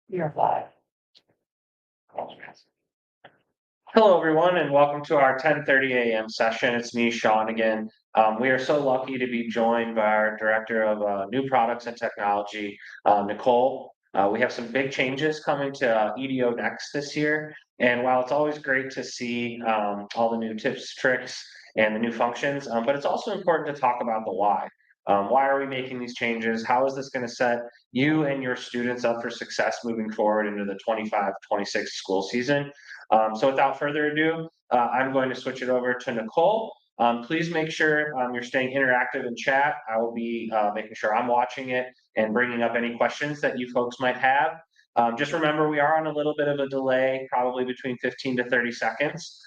You're live. Hello, everyone, and welcome to our 10:30 a.m. session. It's me, Sean, again. We are so lucky to be joined by our Director of New Products and Technology, Nicole. We have some big changes coming to EDOnext this year, and while it's always great to see all the new tips, tricks, and the new functions, but it's also important to talk about the why. Why are we making these changes? How is this going to set you and your students up for success moving forward into the 25-26 school season? So without further ado, I'm going to switch it over to Nicole. Please make sure you're staying interactive in chat. I will be making sure I'm watching it and bringing up any questions that you folks might have. Just remember, we are on a little bit of a delay, probably between 15 to 30 seconds.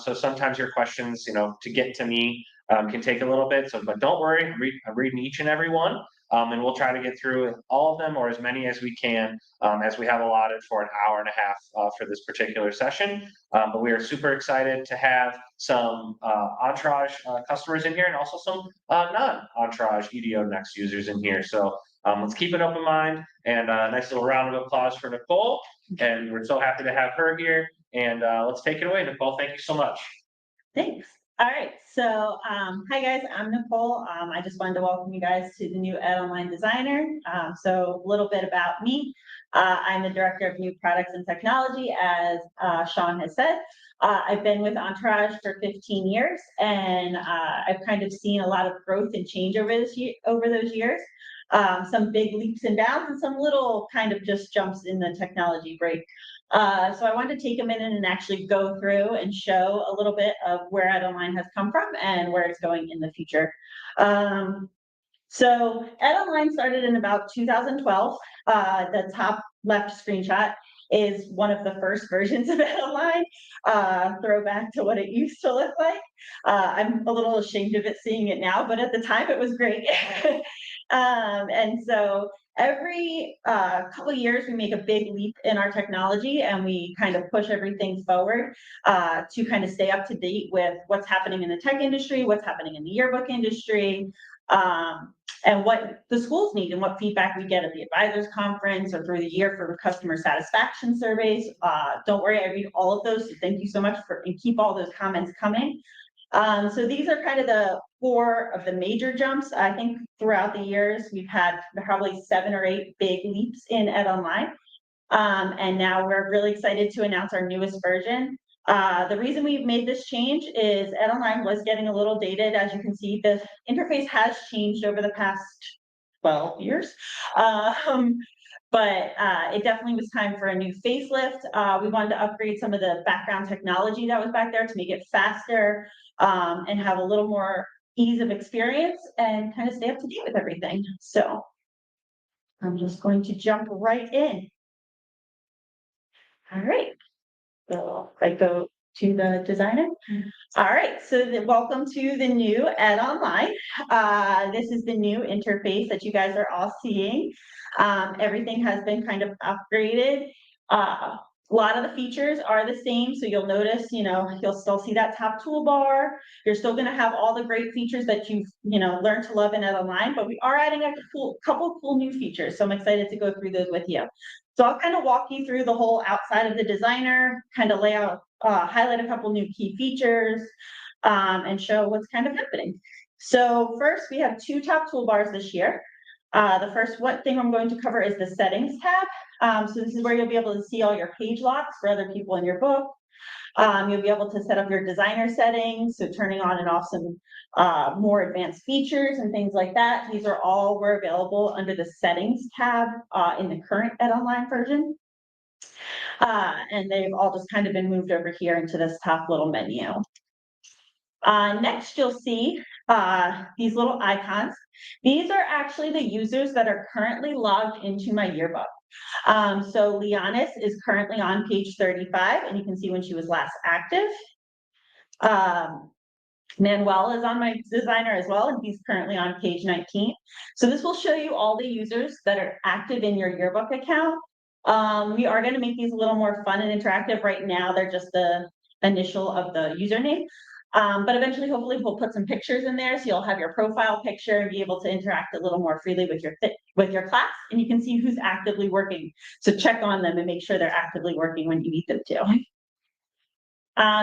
So sometimes your questions, to get to me can take a little bit. But don't worry, I'm reading each and every one. And we'll try to get through all of them or as many as we can as we have allotted for an hour and a half for this particular session. But we are super excited to have some Entourage customers in here and also some non-Entourage EDOnext users in here. So let's keep an open mind and a nice little round of applause for Nicole. And we're so happy to have her here. And let's take it away, Nicole. Thank you so much. Thanks. All right, so hi guys, I'm Nicole. I just wanted to welcome you guys to the new EDOnline designer. So a little bit about me. I'm the Director of New Products and Technology, as Sean has said. I've been with Entourage for 15 years, and I've kind of seen a lot of growth and change over those years. Some big leaps and bounds and some little kind of just jumps in the technology break. So I wanted to take a minute and actually go through and show a little bit of where EDOnline has come from and where it's going in the future. So EDOnline started in about 2012. The top left screenshot is one of the first versions of EDOnline, throwback to what it used to look like. I'm a little ashamed of it seeing it now, but at the time it was great. And so every couple of years, we make a big leap in our technology and we kind of push everything forward to kind of stay up to date with what's happening in the tech industry, what's happening in the yearbook industry, and what the schools need and what feedback we get at the advisors conference or through the year for customer satisfaction surveys. Don't worry, I read all of those. So thank you so much and keep all those comments coming. So these are kind of the 4 of the major jumps. I think throughout the years, we've had probably 7 or 8 big leaps in EDOnline. And now we're really excited to announce our newest version. The reason we've made this change is EDOnline was getting a little dated. As you can see, the interface has changed over the past 12 years. But it definitely was time for a new facelift. We wanted to upgrade some of the background technology that was back there to make it faster and have a little more ease of experience and kind of stay up to date with everything. So I'm just going to jump right in. All right. So I go to the designer. All right, so welcome to the new EDOnline. This is the new interface that you guys are all seeing. Everything has been kind of upgraded. A lot of the features are the same, so you'll notice, you'll still see that top toolbar. You're still going to have all the great features that you've, learned to love in EDOnline, but we are adding a couple cool new features, so I'm excited to go through those with you. So I'll kind of walk you through the whole outside of the designer, kind of lay out, highlight a couple new key features, and show what's kind of happening. So first, we have 2 top toolbars this year. The first thing I'm going to cover is the settings tab. So this is where you'll be able to see all your page locks for other people in your book. You'll be able to set up your designer settings, so turning on and off some more advanced features and things like that. These are all available under the settings tab in the current EDOnline version. And they've all just kind of been moved over here into this top little menu. Next, you'll see these little icons. These are actually the users that are currently logged into my yearbook. So Lianis is currently on page 35, and you can see when she was last active. Manuel is on my designer as well, and he's currently on page 19. So this will show you all the users that are active in your yearbook account. We are going to make these a little more fun and interactive. Right now, they're just the initial of the username. But eventually, hopefully, we'll put some pictures in there, so you'll have your profile picture and be able to interact a little more freely with your class, and you can see who's actively working. So check on them and make sure they're actively working when you need them to.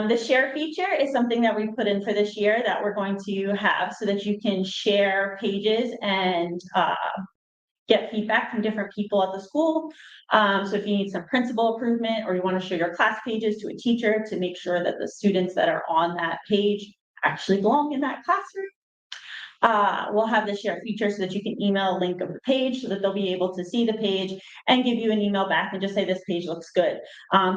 The share feature is something that we put in for this year that we're going to have so that you can share pages and get feedback from different people at the school. So if you need some principal improvement or you want to show your class pages to a teacher to make sure that the students that are on that page actually belong in that classroom. We'll have the share feature so that you can email a link of the page so that they'll be able to see the page and give you an email back and just say this page looks good.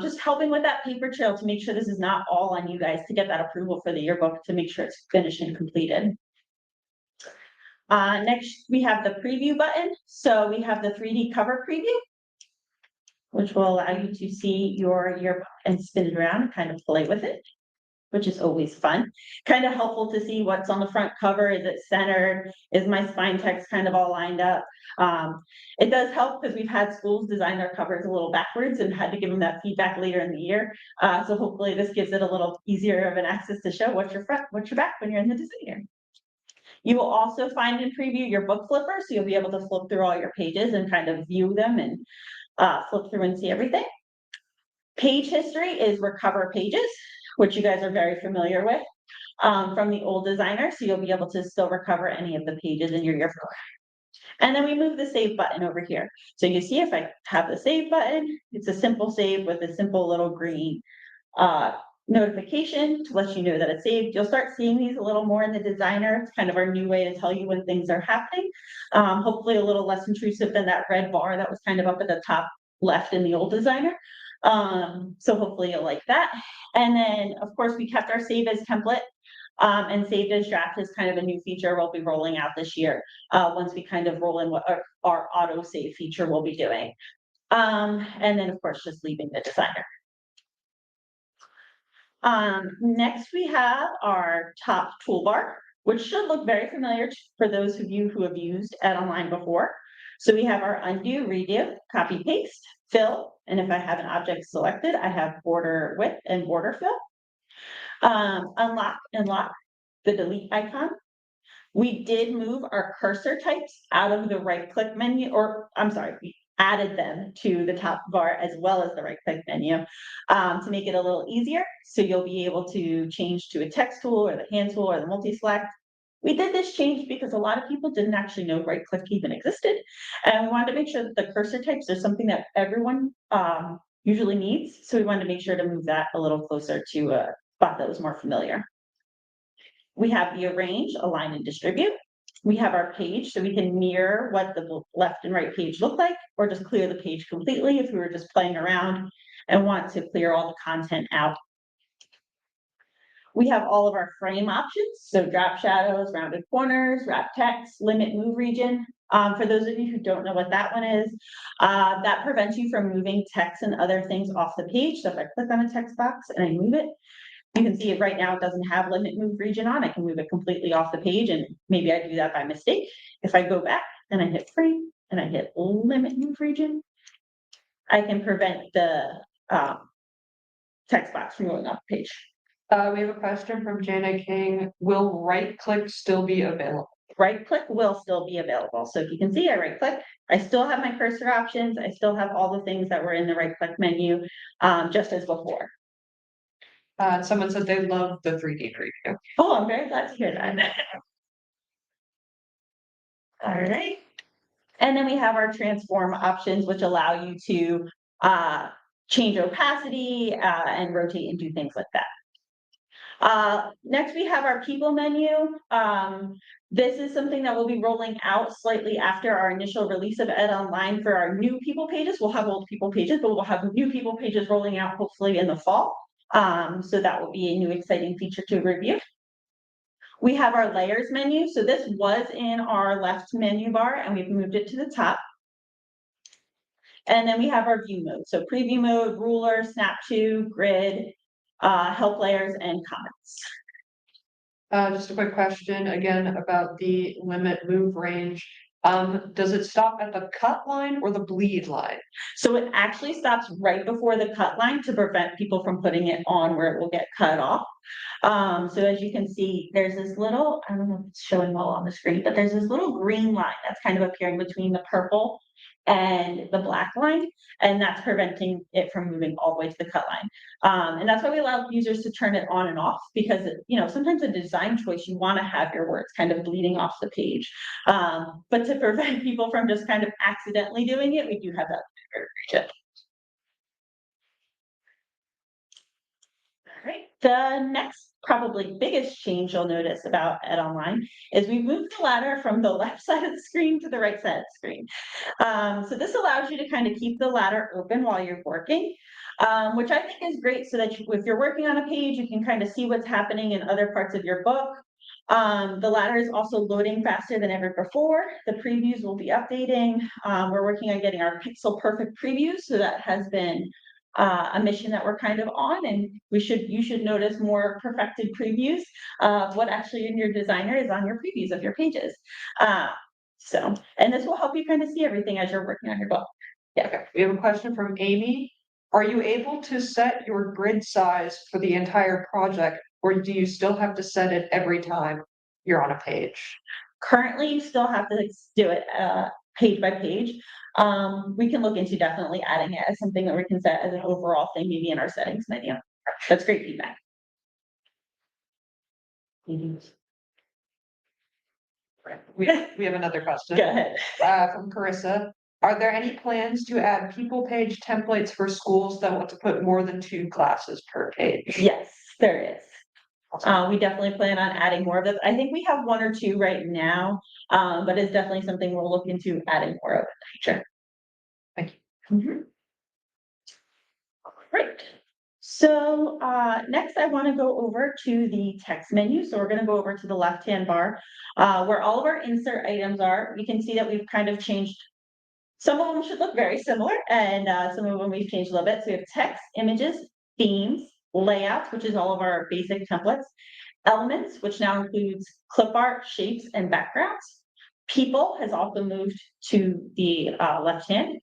Just helping with that paper trail to make sure this is not all on you guys to get that approval for the yearbook to make sure it's finished and completed. Next, we have the preview button. So we have the 3D cover preview, which will allow you to see your yearbook and spin it around and kind of play with it, which is always fun. Kind of helpful to see what's on the front cover. Is it centered? Is my spine text kind of all lined up? It does help because we've had schools design their covers a little backwards and had to give them that feedback later in the year. So hopefully this gives it a little easier of an access to show what's your front, what's your back when you're in the designer. You will also find in preview your book flipper, so you'll be able to flip through all your pages and kind of view them and flip through and see everything. Page history is recover pages, which you guys are very familiar with from the old designer, so you'll be able to still recover any of the pages in your yearbook. And then we move the save button over here. So you see if I have the save button, it's a simple save with a simple little green notification to let you know that it's saved. You'll start seeing these a little more in the designer. It's kind of our new way to tell you when things are happening. Hopefully a little less intrusive than that red bar that was kind of up at the top left in the old designer. So hopefully you'll like that. And then of course we kept our save as template. And saved as draft is kind of a new feature we'll be rolling out this year. Once we kind of roll in what our auto save feature we'll be doing. And then of course just leaving the designer. Next we have our top toolbar, which should look very familiar for those of you who have used EDOnline before. So we have our undo, redo, copy, paste, fill, and if I have an object selected, I have border width and border fill. Unlock and lock, the delete icon. We did move our cursor types out of the right click menu, or I'm sorry, we added them to the top bar as well as the right click menu to make it a little easier. So you'll be able to change to a text tool or the hand tool or the multi-select. We did this change because a lot of people didn't actually know right click even existed. And we wanted to make sure that the cursor types are something that everyone usually needs. So we wanted to make sure to move that a little closer to a spot that was more familiar. We have the arrange, align, and distribute. We have our page, so we can mirror what the left and right page look like, or just clear the page completely if we were just playing around and want to clear all the content out. We have all of our frame options, so drop shadows, rounded corners, wrap text, limit move region. For those of you who don't know what that one is, that prevents you from moving text and other things off the page. So if I click on a text box and I move it, you can see it right now, it doesn't have limit move region on. I can move it completely off the page, and maybe I do that by mistake. If I go back and I hit frame and I hit limit move region, I can prevent the text box from going off the page. We have a question from Jana King. Will right click still be available? Right click will still be available. So if you can see, I right click, I still have my cursor options. I still have all the things that were in the right click menu, just as before. Someone said they love the 3D preview. Oh, I'm very glad to hear that. All right. And then we have our transform options, which allow you to change opacity and rotate and do things like that. Next, we have our people menu. This is something that we'll be rolling out slightly after our initial release of EDOnline for our new people pages. We'll have old people pages, but we'll have new people pages rolling out hopefully in the fall. So that will be a new exciting feature to review. We have our layers menu. So this was in our left menu bar and we've moved it to the top. And then we have our view mode. So preview mode, ruler, snap to, grid, help layers, and comments. Just a quick question again about the limit move range. Does it stop at the cut line or the bleed line? So it actually stops right before the cut line to prevent people from putting it on where it will get cut off. So as you can see, there's this little, I don't know if it's showing well on the screen, but there's this little green line that's kind of appearing between the purple and the black line, and that's preventing it from moving all the way to the cut line. And that's why we allow users to turn it on and off, because sometimes a design choice, you want to have your words kind of bleeding off the page. But to prevent people from just kind of accidentally doing it, we do have that region. All right. The next probably biggest change you'll notice about EDOnline is we moved the ladder from the left side of the screen to the right side of the screen. So this allows you to kind of keep the ladder open while you're working, which I think is great, so that if you're working on a page, you can kind of see what's happening in other parts of your book. The ladder is also loading faster than ever before. The previews will be updating. We're working on getting our pixel perfect previews, so that has been a mission that we're kind of on, and you should notice more perfected previews of what actually in your designer is on your previews of your pages. And this will help you kind of see everything as you're working on your book. Okay, we have a question from Amy. Are you able to set your grid size for the entire project, or do you still have to set it every time you're on a page? Currently, you still have to do it page by page. We can look into definitely adding it as something that we can set as an overall thing, maybe in our settings menu. That's great feedback. We have another question. Go ahead. From Carissa. Are there any plans to add people page templates for schools that want to put more than 2 classes per page? Yes, there is. We definitely plan on adding more of this. I think we have 1 or 2 right now, but it's definitely something we'll look into adding more of in the future. Thank you. Great. So next I want to go over to the text menu. So we're going to go over to the left-hand bar where all of our insert items are. You can see that we've kind of changed. Some of them should look very similar, and some of them we've changed a little bit. So we have text, images, themes, layouts, which is all of our basic templates, elements, which now includes clip art, shapes, and backgrounds. People has also moved to the left hand.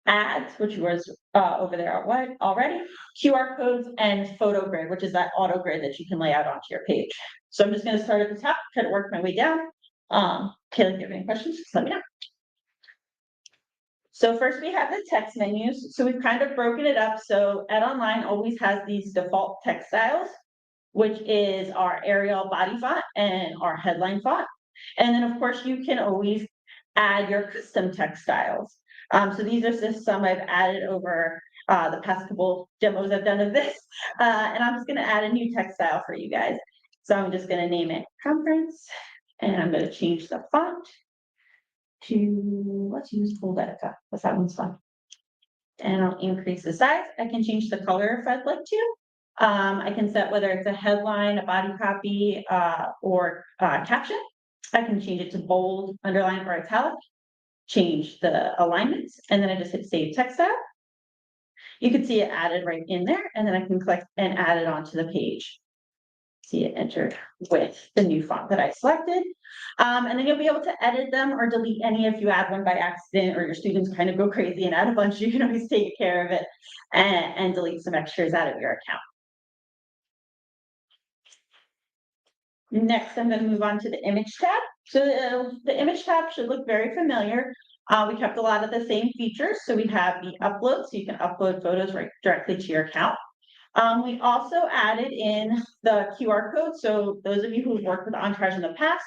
Ads, which was over there already, QR codes, and photo grid, which is that auto grid that you can lay out onto your page. So I'm just going to start at the top, try to work my way down. Kayla, if you have any questions, just let me know. So first we have the text menus. So we've kind of broken it up. So EDOnline always has these default text styles, which is our Arial body font and our headline font. And then of course you can always add your custom text styles. So these are just some I've added over the past couple demos I've done of this. And I'm just going to add a new text style for you guys. So I'm just going to name it conference, and I'm going to change the font to, let's use Helvetica, because that one's fun. And I'll increase the size. I can change the color if I'd like to. I can set whether it's a headline, a body copy, or caption. I can change it to bold, underline, or italic. Change the alignments, and then I just hit save text style. You can see it added right in there, and then I can click and add it onto the page. See it entered with the new font that I selected. And then you'll be able to edit them or delete any if you add one by accident, or your students kind of go crazy and add a bunch. You can always take care of it and delete some extras out of your account. Next, I'm going to move on to the image tab. So the image tab should look very familiar. We kept a lot of the same features. So we have the upload, so you can upload photos right directly to your account. We also added in the QR code. So those of you who've worked with Entourage in the past,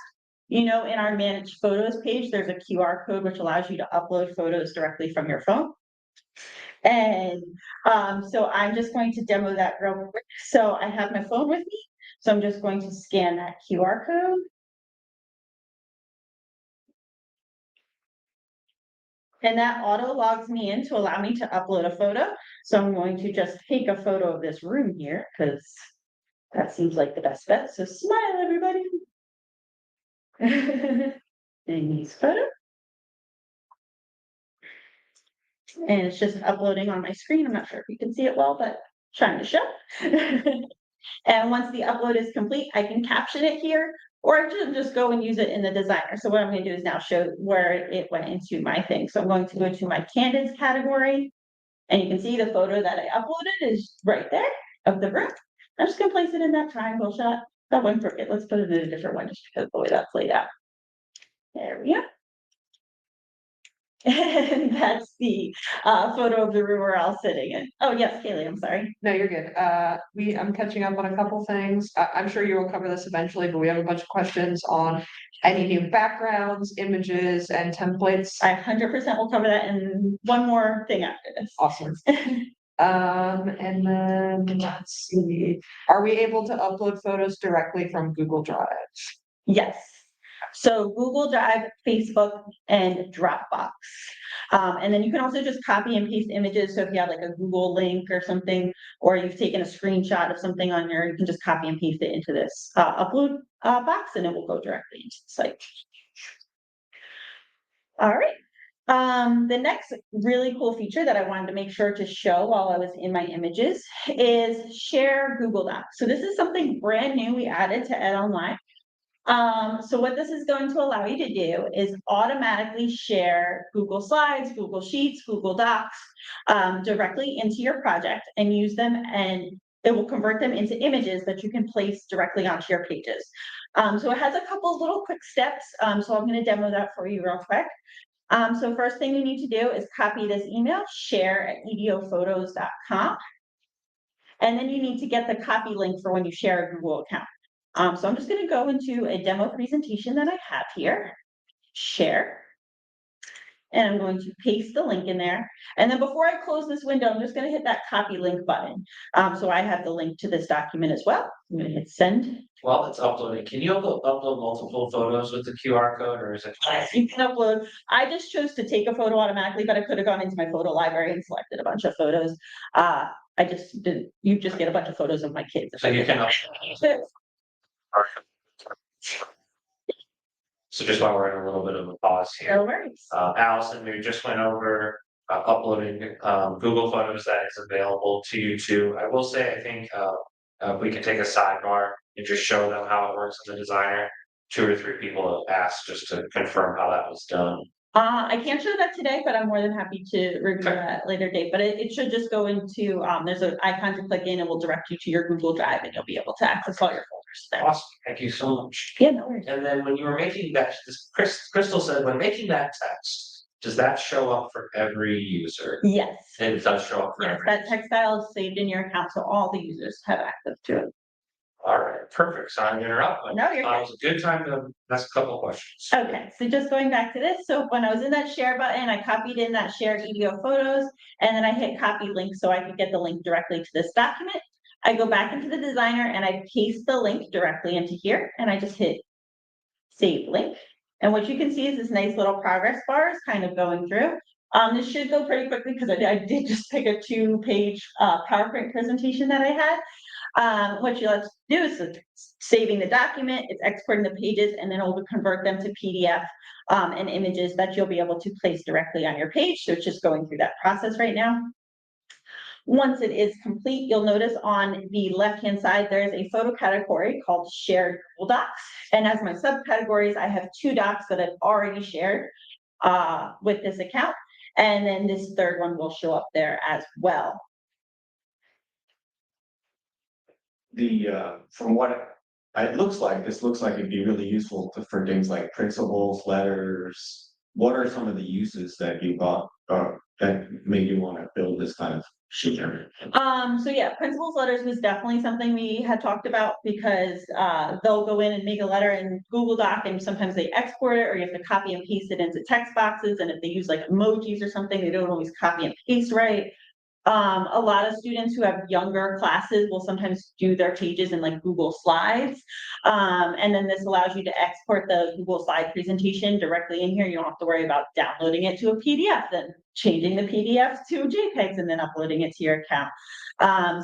in our managed photos page, there's a QR code which allows you to upload photos directly from your phone. And so I'm just going to demo that real quick. So I have my phone with me. So I'm just going to scan that QR code. And that auto logs me in to allow me to upload a photo. So I'm going to just take a photo of this room here, because that seems like the best bet. So smile, everybody. Amy's photo. And it's just uploading on my screen. I'm not sure if you can see it well, but trying to show. And once the upload is complete, I can caption it here, or I should just go and use it in the designer. So what I'm gonna do is now show where it went into my thing. So I'm going to go to my candidates category. And you can see the photo that I uploaded is right there of the room. I'm just gonna place it in that triangle shot. That one crooked. Let's put it in a different one just because of the way that's laid out. There we go. And that's the photo of the room we're all sitting in. Oh, yes, Kaylee, I'm sorry. No, you're good. I'm catching up on a couple things. I'm sure you will cover this eventually, but we have a bunch of questions on any new backgrounds, images, and templates. I 100% will cover that in one more thing after this. Awesome. And then let's see, are we able to upload photos directly from Google Drive? Yes. So Google Drive, Facebook, and Dropbox. And then you can also just copy and paste images. So if you have like a Google link or something, or you've taken a screenshot of something on your, you can just copy and paste it into this upload box, and it will go directly into the site. All right. The next really cool feature that I wanted to make sure to show while I was in my images is share Google Docs. So this is something brand new we added to EDOnline. So what this is going to allow you to do is automatically share Google Slides, Google Sheets, Google Docs directly into your project and use them, and it will convert them into images that you can place directly onto your pages. So it has a couple little quick steps. So I'm going to demo that for you real quick. So first thing you need to do is copy this email, share@edophotos.com. And then you need to get the copy link for when you share a Google account. So I'm just going to go into a demo presentation that I have here, share, and I'm going to paste the link in there. And then before I close this window, I'm just going to hit that copy link button. So I have the link to this document as well. I'm going to hit send. While it's uploading, can you upload multiple photos with the QR code, or is it? You can upload. I just chose to take a photo automatically, but I could have gone into my photo library and selected a bunch of photos. I just didn't. You just get a bunch of photos of my kids. So you can upload. So just while we're in a little bit of a pause here, No worries. Allison, we just went over uploading Google Photos that is available to you too. I will say, I think if we can take a sidebar and just show them how it works in the designer. 2 or 3 people have asked just to confirm how that was done. I can't show that today, but I'm more than happy to review that at a later date. But it should just go into, there's an icon to click in and will direct you to your Google Drive, and you'll be able to access all your folders there. Awesome, thank you so much. Yeah, no worries. And then when you were making that, Crystal said, when making that text, does that show up for every user? Yes. And it does show up for Yes, every. that text file is saved in your account, so all the users have access to it. All right, perfect. So I'm interrupting. No, you're It was a good time to ask a couple questions. Okay, so just going back to this, so when I was in that share button, I copied in that shared EDO photos, and then I hit copy link so I could get the link directly to this document. I go back into the designer and I paste the link directly into here, and I just hit save link. And what you can see is this nice little progress bar is kind of going through. This should go pretty quickly because I did just pick a 2-page PowerPoint presentation that I had. What you let's do is saving the document, it's exporting the pages, and then it will convert them to PDF and images that you'll be able to place directly on your page. So it's just going through that process right now. Once it is complete, you'll notice on the left-hand side, there's a photo category called Shared Google Docs. And as my subcategories, I have 2 docs that I've already shared with this account. And then this third one will show up there as well. From what it looks like, this looks like it'd be really useful for things like principals, letters. What are some of the uses that you got that made you want to build this kind of sheet? So yeah, principals letters was definitely something we had talked about because they'll go in and make a letter in Google Doc, and sometimes they export it, or you have to copy and paste it into text boxes. And if they use like emojis or something, they don't always copy and paste right. A lot of students who have younger classes will sometimes do their pages in like Google Slides. And then this allows you to export the Google Slide presentation directly in here. You don't have to worry about downloading it to a PDF, then changing the PDF to JPEGs and then uploading it to your account.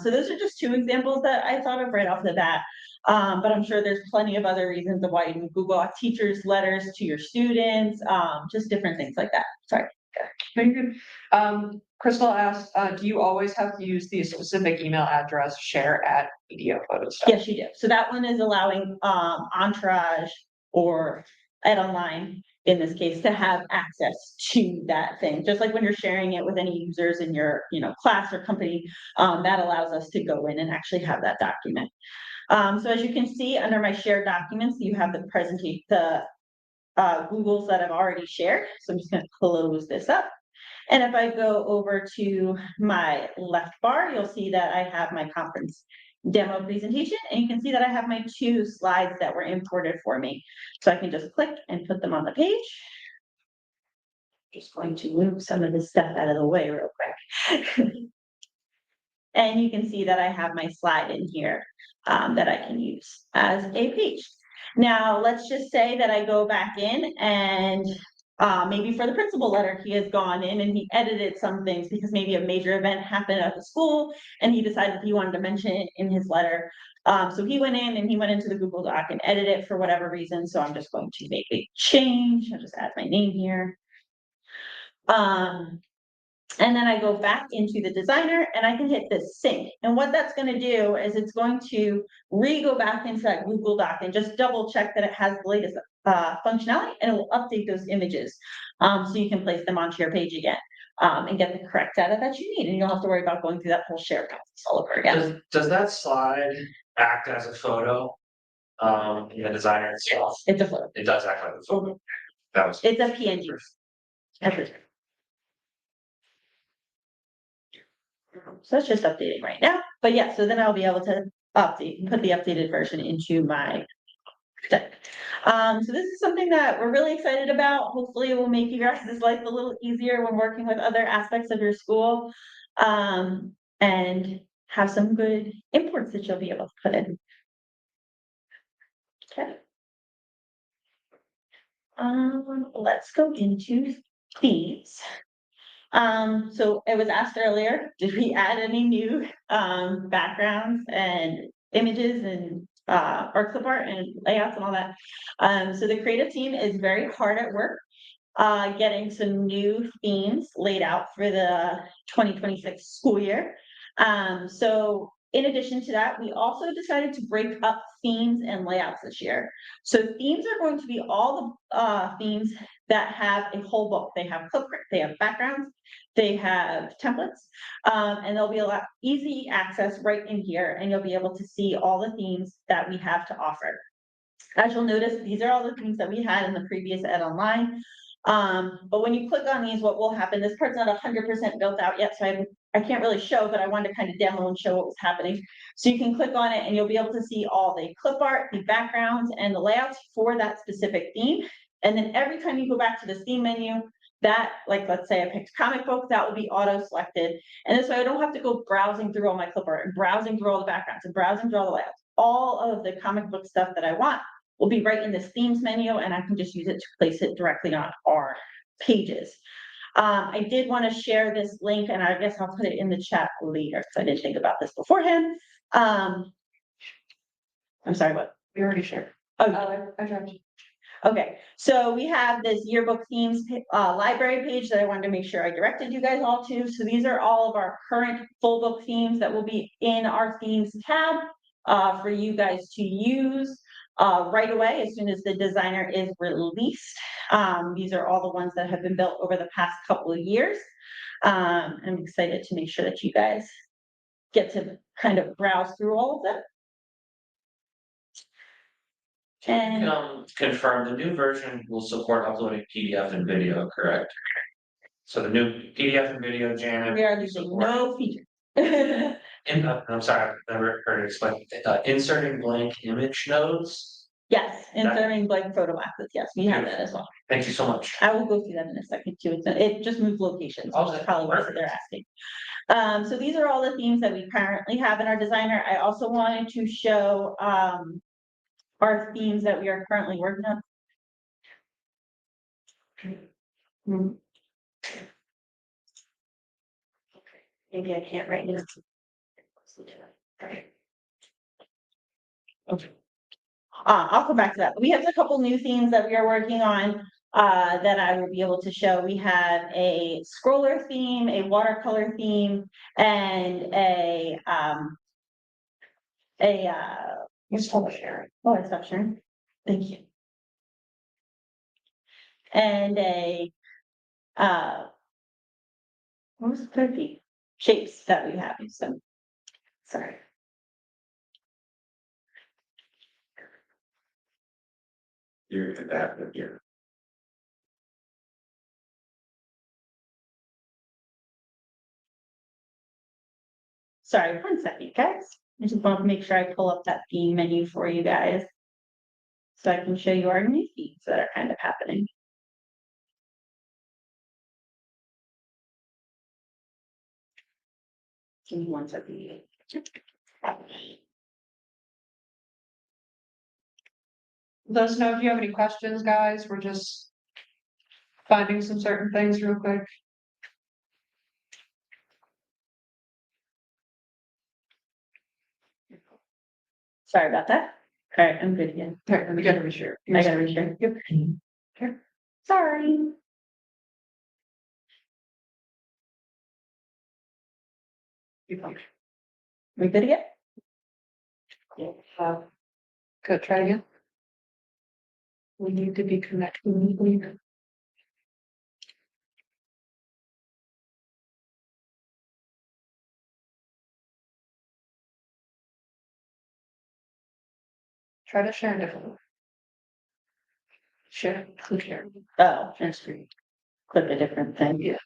So those are just 2 examples that I thought of right off the bat. But I'm sure there's plenty of other reasons of why you can Google teachers' letters to your students, just different things like that. Sorry. Very good. Crystal asked, do you always have to use the specific email address share at EDO photo stuff? Yes, you do. So that one is allowing Entourage or EDOnline in this case to have access to that thing. Just like when you're sharing it with any users in your, class or company, that allows us to go in and actually have that document. So as you can see under my shared documents, you have the presentation, the Googles that I've already shared. So I'm just going to close this up. And if I go over to my left bar, you'll see that I have my conference demo presentation, and you can see that I have my 2 slides that were imported for me. So I can just click and put them on the page. Just going to move some of this stuff out of the way real quick. And you can see that I have my slide in here that I can use as a page. Now, let's just say that I go back in and maybe for the principal letter, he has gone in and he edited some things because maybe a major event happened at the school and he decided he wanted to mention it in his letter. So he went in and he went into the Google Doc and edited it for whatever reason. So I'm just going to make a change. I'll just add my name here. And then I go back into the designer and I can hit this sync. And what that's going to do is it's going to go back into that Google Doc and just double check that it has the latest functionality, and it will update those images. So you can place them onto your page again and get the correct data that you need. And you don't have to worry about going through that whole share process all over again. Does that slide act as a photo? In the designer itself? It's a photo. It does act like a photo. That was. It's a PNG. Everything. So it's just updating right now, but yeah, so then I'll be able to put the updated version into my deck. So this is something that we're really excited about. Hopefully it will make you guys' life a little easier when working with other aspects of your school, and have some good imports that you'll be able to put in. Okay. Let's go into themes. So it was asked earlier, did we add any new backgrounds and images and or clip art and layouts and all that? So the creative team is very hard at work getting some new themes laid out for the 2026 school year. So in addition to that, we also decided to break up themes and layouts this year. So themes are going to be all the themes that have a whole book. They have clip art, they have backgrounds, they have templates, and there'll be a lot easy access right in here, and you'll be able to see all the themes that we have to offer. As you'll notice, these are all the themes that we had in the previous EDOnline. But when you click on these, what will happen, this part's not 100% built out yet, so I can't really show, but I wanted to kind of demo and show what was happening. So you can click on it and you'll be able to see all the clip art, the backgrounds, and the layouts for that specific theme. And then every time you go back to this theme menu, that, like, let's say I picked comic book, that will be auto selected. And this way I don't have to go browsing through all my clip art and browsing through all the backgrounds and browsing through all the layouts. All of the comic book stuff that I want will be right in this themes menu, and I can just use it to place it directly on our pages. I did want to share this link, and I guess I'll put it in the chat later because I didn't think about this beforehand. I'm sorry, what? We already shared. Oh, I dropped. okay. So we have this yearbook themes library page that I wanted to make sure I directed you guys all to. So these are all of our current full book themes that will be in our themes tab for you guys to use right away as soon as the designer is released. These are all the ones that have been built over the past couple of years. I'm excited to make sure that you guys get to kind of browse through all of them. Can you confirm the new version will support uploading PDF and video, correct? So the new PDF and video, Janet. We are using no features. I'm sorry, I've never heard it explained. Inserting blank image nodes. Yes, inserting blank photo boxes. Yes, we have that as well. Thank you so much. I will go through that in a second too. It just moved locations, which is probably what they're asking. So these are all the themes that we currently have in our designer. I also wanted to show our themes that we are currently working on. Maybe I can't right now. Okay. I'll come back to that. We have a couple new themes that we are working on. that I will be able to show. We have a scroller theme, a watercolor theme, and You told Sharon. oh, I stopped sharing. Thank you. And what was the third theme? Shapes that we have, so, sorry. You're adaptive here. Sorry, 1 second, guys. I just want to make sure I pull up that theme menu for you guys. So I can show you our new themes that are kind of happening. Give me 1 second. Let us know if you have any questions, guys. We're just finding some certain things real quick. Sorry about that. All right, I'm good again. Okay, we gotta reshare. I gotta reshare. Yep. Okay. Sorry. We good again? Good, try again. We need to be connected. Try to share a different one. Share, click here. Oh, that's great. Click a different thing. Yeah.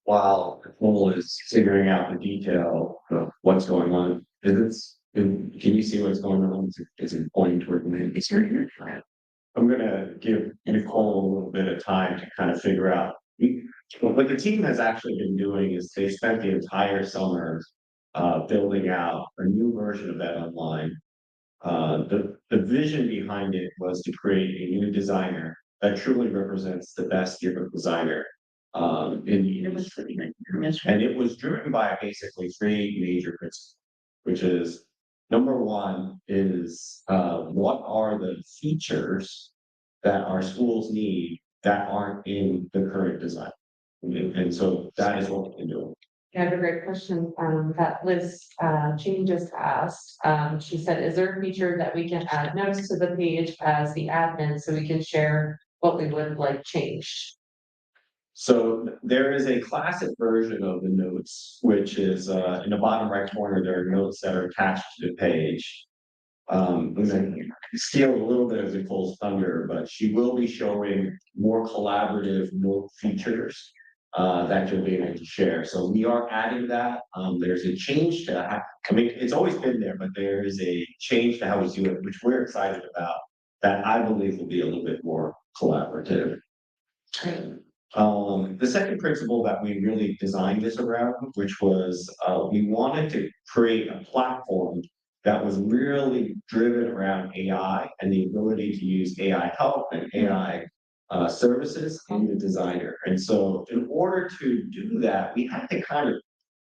While Nicole is figuring out the detail of what's going on, can you see what's going on? Is it pointing toward the screen? I'm gonna give Nicole a little bit of time to kind of figure out. What the team has actually been doing is they spent the entire summer building out a new version of EDOnline. The vision behind it was to create a new designer that truly represents the best yearbook designer in the industry. And it was driven by basically three major principles, which is number one is what are the features that our schools need that aren't in the current design? And so that is what we've been doing. I have a great question, that Liz, Jean just asked. She said, is there a feature that we can add notes to the page as the admin so we can share what we would like changed? So there is a classic version of the notes, which is in the bottom right corner, there are notes that are attached to the page. I'm gonna steal a little bit of Nicole's thunder, but she will be showing more collaborative note features that you'll be able to share. So we are adding that. There's a change to, I mean, it's always been there, but there is a change to how we do it, which we're excited about, that I believe will be a little bit more collaborative. The second principle that we really designed this around, which was we wanted to create a platform that was really driven around AI and the ability to use AI help and AI services in the designer. And so in order to do that, we had to kind of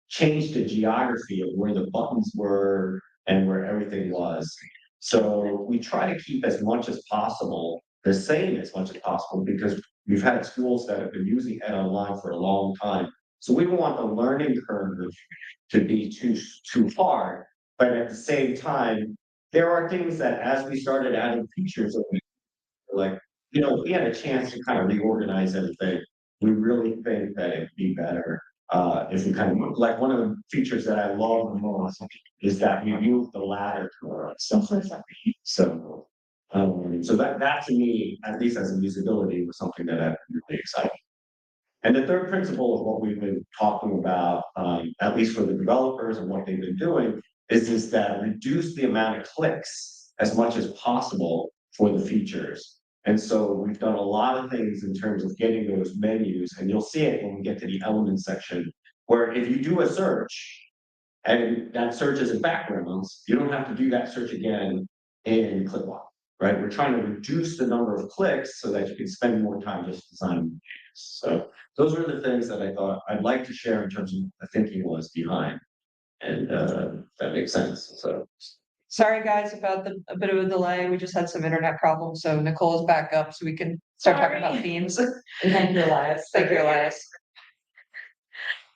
change the geography of where the buttons were and where everything was. So we try to keep as much as possible the same as much as possible, because we've had schools that have been using EDOnline for a long time. So we don't want the learning curve to be too hard, but at the same time, there are things that as we started adding features, like, you know, we had a chance to kind of reorganize everything. We really think that it'd be better if we kind of move, like one of the features that I love the most is that we move the ladder to our stuff. So that to me, at least as a usability, was something that I'm really excited. And the third principle of what we've been talking about, at least for the developers and what they've been doing, is that reduce the amount of clicks as much as possible for the features. And so we've done a lot of things in terms of getting those menus, and you'll see it when we get to the element section, where if you do a search And that search is in backgrounds, you don't have to do that search again in ClickUp, right? We're trying to reduce the number of clicks so that you can spend more time just designing pages. So those were the things that I thought I'd like to share in terms of what the thinking was behind. And that makes sense, so. Sorry, guys, about a bit of a delay. We just had some internet problems, so Nicole is back up, so we can start talking about Sorry. themes. And thank you, Elias. Thank you, Elias.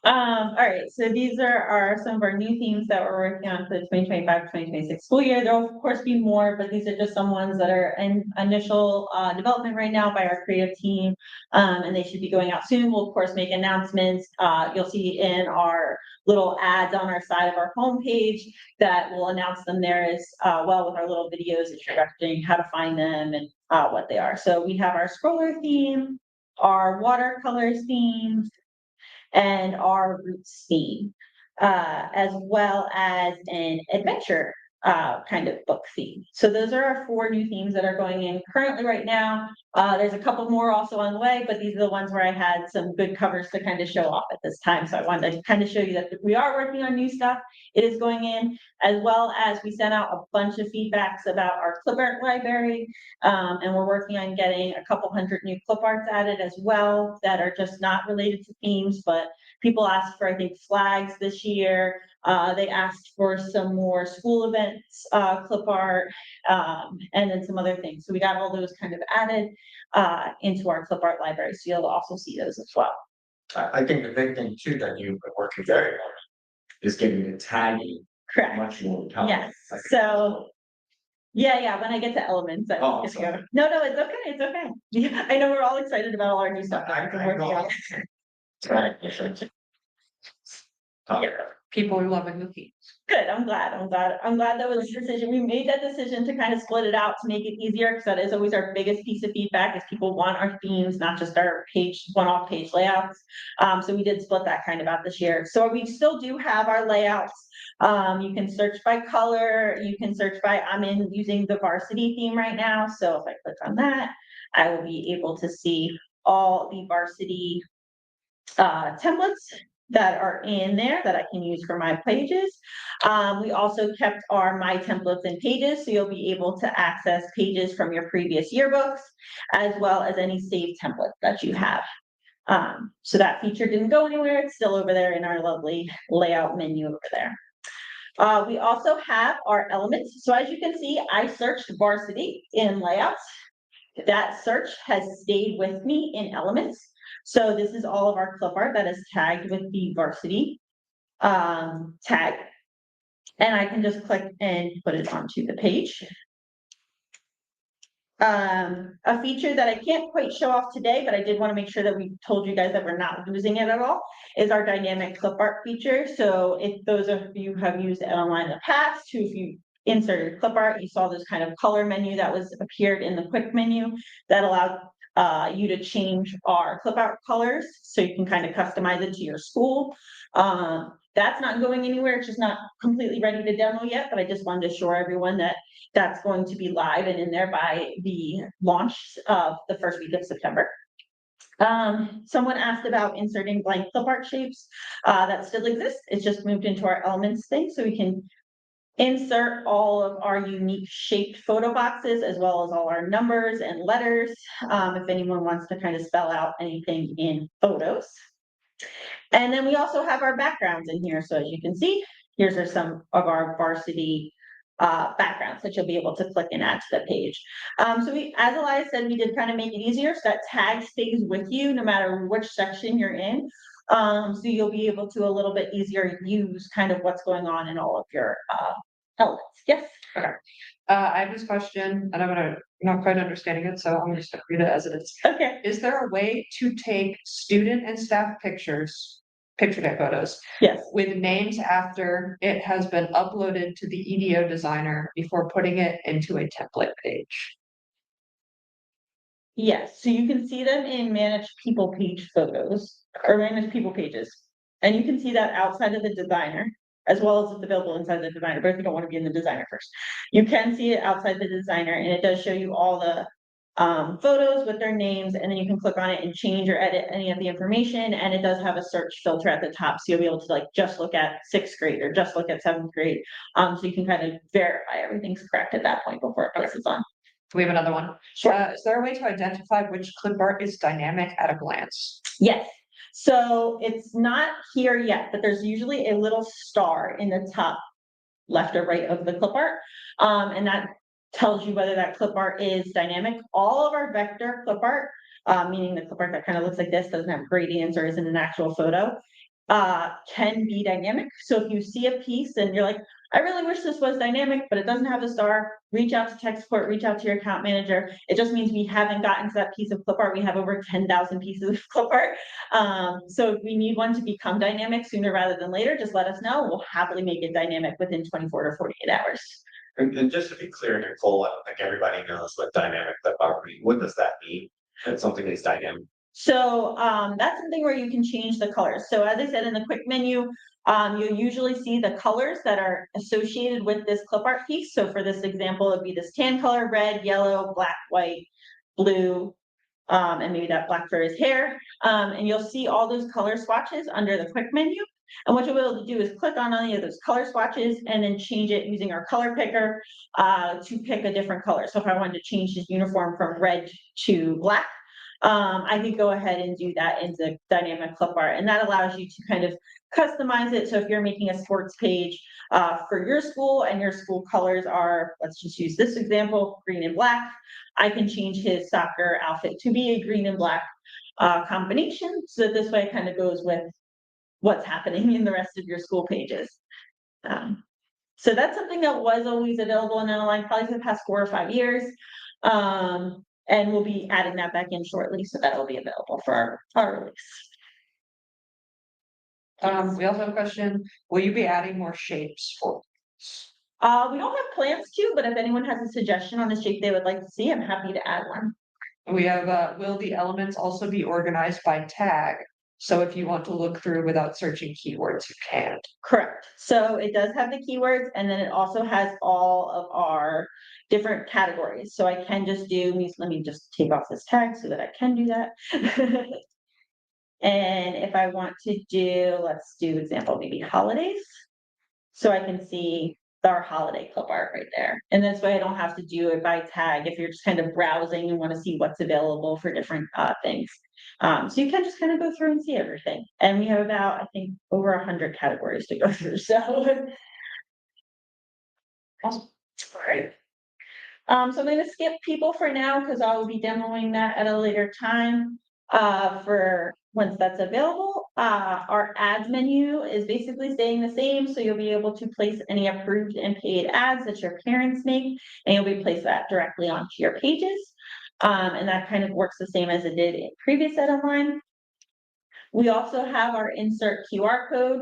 All right, so these are some of our new themes that we're working on for the 2025-2026 school year. There'll of course be more, but these are just some ones that are in initial development right now by our creative team. And they should be going out soon. We'll of course make announcements. You'll see in our little ads on our side of our homepage that we'll announce them there as well with our little videos introducing how to find them and what they are. So we have our scroller theme, our watercolors theme, and our roots theme, as well as an adventure kind of book theme. So those are our 4 new themes that are going in currently right now. There's a couple more also on the way, but these are the ones where I had some good covers to kind of show off at this time. So I wanted to kind of show you that we are working on new stuff. It is going in, as well as we sent out a bunch of feedbacks about our clip art library. And we're working on getting a couple hundred new clip arts added as well that are just not related to themes, but people asked for, I think, flags this year. They asked for some more school events, clip art, and then some other things. So we got all those kind of added into our clip art library. So you'll also see those as well. I think the big thing too that you've been working very hard is getting the tagging Correct. much more intelligent. Yes. So yeah, when I get to elements, I Oh, get to go. sorry. No, it's okay, it's okay. Yeah, I know we're all excited about all our new stuff. that we've been working on. Yeah. People are loving the themes. Good, I'm glad that was a decision. We made that decision to kind of split it out to make it easier, because that is always our biggest piece of feedback is people want our themes, not just our one-off page layouts. So we did split that kind of out this year. So we still do have our layouts. You can search by color, you can search by, I'm using the varsity theme right now. So if I click on that, I will be able to see all the varsity templates that are in there that I can use for my pages. We also kept our My Templates and Pages, so you'll be able to access pages from your previous yearbooks, as well as any saved templates that you have. So that feature didn't go anywhere. It's still over there in our lovely layout menu over there. We also have our elements. So as you can see, I searched varsity in layouts. That search has stayed with me in elements. So this is all of our clip art that is tagged with the varsity tag. And I can just click and put it onto the page. A feature that I can't quite show off today, but I did want to make sure that we told you guys that we're not losing it at all, is our dynamic clip art feature. So if those of you have used EDOnline in the past, if you inserted clip art, you saw this kind of color menu that was appeared in the quick menu that allowed you to change our clip art colors, so you can kind of customize it to your school. That's not going anywhere. It's just not completely ready to demo yet, but I just wanted to assure everyone that that's going to be live and in there by the launch of the first week of September. Someone asked about inserting blank clip art shapes. That still exists. It's just moved into our elements thing, so we can insert all of our unique shaped photo boxes, as well as all our numbers and letters, if anyone wants to kind of spell out anything in photos. And then we also have our backgrounds in here. So as you can see, here's are some of our varsity backgrounds that you'll be able to click and add to the page. So we, as Elias said, we did kind of make it easier so that tag stays with you no matter which section you're in. So you'll be able to a little bit easier use kind of what's going on in all of your elements. Yes. Okay. I have this question and I'm not quite understanding it, so I'm gonna just read it as it is. Okay. Is there a way to take student and staff pictures, picture day photos, Yes. with names after it has been uploaded to the EDO designer before putting it into a template page? Yes. So you can see them in manage people page photos or manage people pages. And you can see that outside of the designer, as well as it's available inside the designer, but if you don't want to be in the designer first, you can see it outside the designer, and it does show you all the photos with their names, and then you can click on it and change or edit any of the information, and it does have a search filter at the top, so you'll be able to like just look at sixth grade or just look at seventh grade. So you can kind of verify everything's correct at that point before it passes on. We have another one. Sure. Is there a way to identify which clip art is dynamic at a glance? Yes, so it's not here yet, but there's usually a little star in the top left or right of the clip art. And that tells you whether that clip art is dynamic. All of our vector clip art, meaning the clip art that kind of looks like this, doesn't have gradients or isn't an actual photo, can be dynamic. So if you see a piece and you're like, I really wish this was dynamic, but it doesn't have the star, reach out to tech support, reach out to your account manager. It just means we haven't gotten to that piece of clip art. We have over 10,000 pieces of clip art. So if we need one to become dynamic sooner rather than later, just let us know. We'll happily make it dynamic within 24 to 48 hours. And just to be clear, Nicole, I don't think everybody knows what dynamic clip art means. What does that mean? That something is dynamic. So that's something where you can change the colors. So as I said in the quick menu, you'll usually see the colors that are associated with this clip art piece. So for this example, it'd be this tan color, red, yellow, black, white, blue, and maybe that black for his hair. And you'll see all those color swatches under the quick menu. And what you'll be able to do is click on any of those color swatches and then change it using our color picker to pick a different color. So if I wanted to change his uniform from red to black, I could go ahead and do that into dynamic clip art, and that allows you to kind of customize it. So if you're making a sports page for your school and your school colors are, let's just use this example, green and black, I can change his soccer outfit to be a green and black combination. So that this way it kind of goes with what's happening in the rest of your school pages. So that's something that was always available in EDOnline probably for the past 4 or 5 years. And we'll be adding that back in shortly, so that will be available for our release. We also have a question, will you be adding more shapes for? We don't have plans to, but if anyone has a suggestion on the shape they would like to see, I'm happy to add one. We have, will the elements also be organized by tag? So if you want to look through without searching keywords, you can. Correct. So it does have the keywords, and then it also has all of our different categories. So I can just do, let me just take off this tag so that I can do that. And if I want to do, let's do example, maybe holidays. So I can see our holiday clip art right there. And this way I don't have to do it by tag if you're just kind of browsing and want to see what's available for different things. So you can just kind of go through and see everything. And we have about, I think, over 100 categories to go through. So, Awesome. all right. So I'm going to skip people for now because I will be demoing that at a later time for once that's available. Our ads menu is basically staying the same. So you'll be able to place any approved and paid ads that your parents make, and you'll be placed that directly onto your pages. And that kind of works the same as it did in previous EDOnline. We also have our insert QR code.